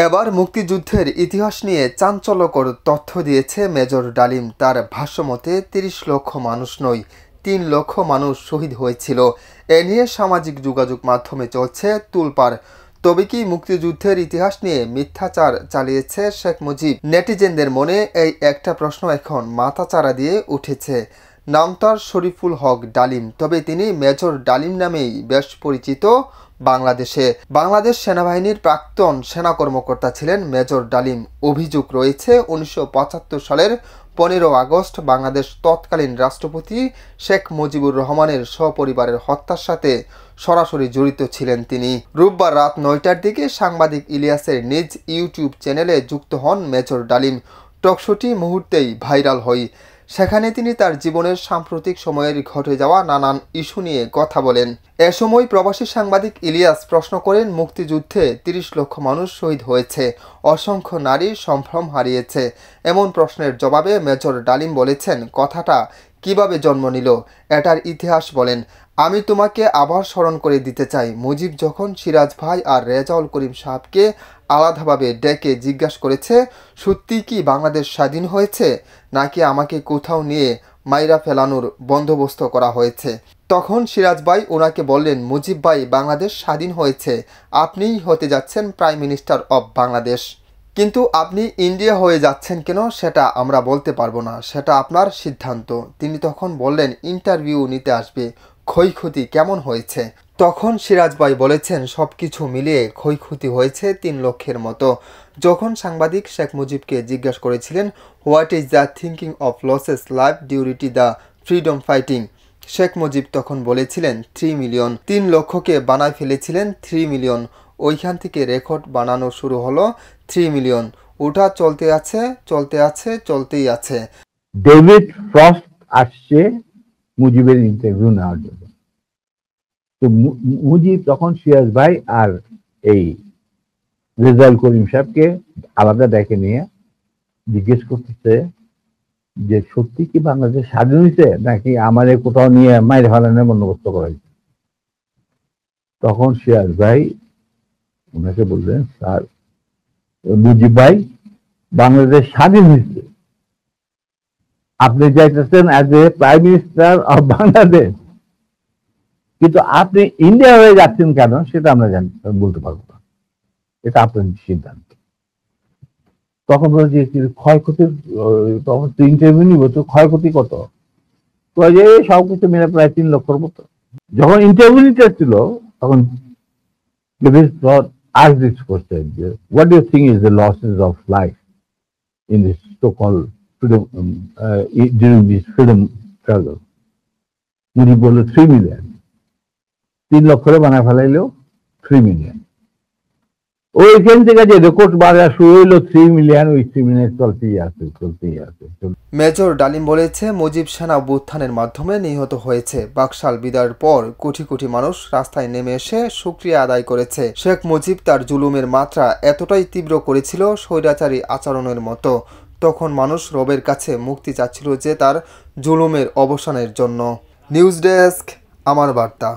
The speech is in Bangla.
এবার মুক্তিযুদ্ধের ইতিহাস নিয়ে চাঞ্চল্যকর তথ্য দিয়েছে মেজর ডালিম। তার ভাষ্যমতে ৩০ লক্ষ মানুষ নয়, ৩ লক্ষ মানুষ শহীদ হয়েছিল। এ নিয়ে সামাজিক যোগাযোগ মাধ্যমে চলছে তোলপাড়। তবে কি মুক্তিযুদ্ধের ইতিহাস নিয়ে মিথ্যাচার চালিয়েছে শেখ মুজিব? নেটিজেনদের মনে এই একটা প্রশ্ন এখন মাথাচাড়া দিয়ে উঠেছে। নাম তার শরীফুল হক ডালিম, তবে তিনি মেজর ডালিম নামেই বেশ পরিচিত। বাংলাদেশ সেনাবাহিনীর প্রাক্তন সেনা কর্মকর্তা ছিলেন মেজর ডালিম। অভিযোগ রয়েছে ১৯৭৫ সালের ১৫ আগস্ট বাংলাদেশ তৎকালীন রাষ্ট্রপতি শেখ মুজিবুর রহমানের সপরিবারের হত্যার সাথে সরাসরি জড়িত ছিলেন তিনি। রোববার রাত ৯টার দিকে সাংবাদিক ইলিয়াসের নিজ ইউটিউব চ্যানেলে যুক্ত হন মেজর ডালিম। টকশোটি মুহূর্তেই ভাইরাল হয়। সেখানে তিনি তার জীবনের সাম্প্রতিক সময়ের ঘটে যাওয়া নানান ইস্যু নিয়ে কথা বলেন। এ সময় প্রবাসী সাংবাদিক ইলিয়াস প্রশ্ন করেন, মুক্তিযুদ্ধে ৩০ লক্ষ মানুষ শহীদ হয়েছে, অসংখ্য নারী সম্ভ্রম হারিয়েছে। এমন প্রশ্নের জবাবে মেজর ডালিম বলেছেন, কথাটা কিভাবে জন্ম নিল এটার ইতিহাস বলেন। আমি তোমাকে আবার স্মরণ করে দিতে চাই, মুজিব যখন সিরাজ ভাই আর রেজাউল করিম সাহেবকে আলাদাভাবে ডেকে জিজ্ঞাসা করেছে সত্যি কি বাংলাদেশ স্বাধীন হয়েছে নাকি আমাকে কোথাও নিয়ে মাইরা ফেলানোর বন্দোবস্ত করা হয়েছে, তখন সিরাজ ভাই ওনাকে বললেন, মুজিব ভাই বাংলাদেশ স্বাধীন হয়েছে, আপনিই হতে যাচ্ছেন প্রাইম মিনিস্টার অব বাংলাদেশ, কিন্তু আপনি ইন্ডিয়া হয়ে যাচ্ছেন কেন সেটা আমরা বলতে পারবো না, সেটা আপনার সিদ্ধান্ত। তিনি তখন বললেন ইন্টারভিউ নিতে আসবে, ক্ষয়ক্ষতি কেমন হয়েছে? তখন সিরাজ ভাই বলেছেন সবকিছু মিলিয়ে ক্ষয়ক্ষতি হয়েছে ৩ লক্ষের মতো। যখন সাংবাদিক শেখ মুজিবকে জিজ্ঞাসা করেছিলেন what is the thinking of losses life during the freedom fighting, Sheikh Mujib তখন বলেছিলেন 3 মিলিয়ন। ৩ লক্ষকে বানায় ফেলেছিলেন 3 মিলিয়ন। ওইখান থেকে রেকর্ড বানানো শুরু হলো 3 মিলিয়ন। ওটা চলতেই আছে। ডেভিড ফ্রস্ট আসছে মুজিবের ইন্টারভিউ নেওয়ার জন্য। তো মুজিব তখন সিরাজ ভাই আর এই রেজাউল করিম সাহেবকে আলাদা ডেকে নিয়ে জিজ্ঞেস করতেছে যে সত্যি কি বাংলাদেশ স্বাধীন হয়েছে নাকি আমাদের কোথাও নিয়ে মাইরে ফেলানোর বন্দোবস্ত করা হয়েছে। তখন সিরাজ ভাই ওনাকে বললেন, স্যার মুজিব ভাই বাংলাদেশ স্বাধীন হয়েছে, আপনি যাইতেছেন as a prime minister of Bangladesh, কিন্তু আপনি ইন্ডিয়া হয়ে যাচ্ছেন কেন সেটা আমরা বলতে পারবো না, এটা আপনার সিদ্ধান্ত। তখন বলছে ক্ষয়ক্ষতির, তখন তো ইন্টারভিউ নিব, তো ক্ষয়ক্ষতি কত? যে সবকিছু মিলে প্রায় ৩ লক্ষর মতো। যখন ইন্টারভিউ নিতে ছিল তখন asked this question, what do you think is the losses of life in this so-called freedom during this freedom struggle? Mujib বলল 3 মিলিয়ন। ৩ লক্ষরে বানায় ফেলাইলেও 3 মিলিয়ন। ওইখান থেকে যে রেকর্ড বাড়া শুরু হইলো 3 মিলিয়ন, ওই 3 মিলিয়ন চলতেই আছে। মেজর ডালিম বলেছে মুজিব সেনা অভ্যুত্থানের মাধ্যমে নিহত হয়েছে। বাকশাল বিদায়ের পর কোটি কোটি মানুষ রাস্তায় নেমে এসে শুকরিয়া আদায় করেছে। শেখ মুজিব তার জুলুমের মাত্রা এতটাই তীব্র করেছিল স্বৈরাচারী আচরণের মতো, তখন মানুষ রবের কাছে মুক্তি চাচ্ছিল যে তার জুলুমের অবসানের জন্য। নিউজ ডেস্ক, আমার বার্তা।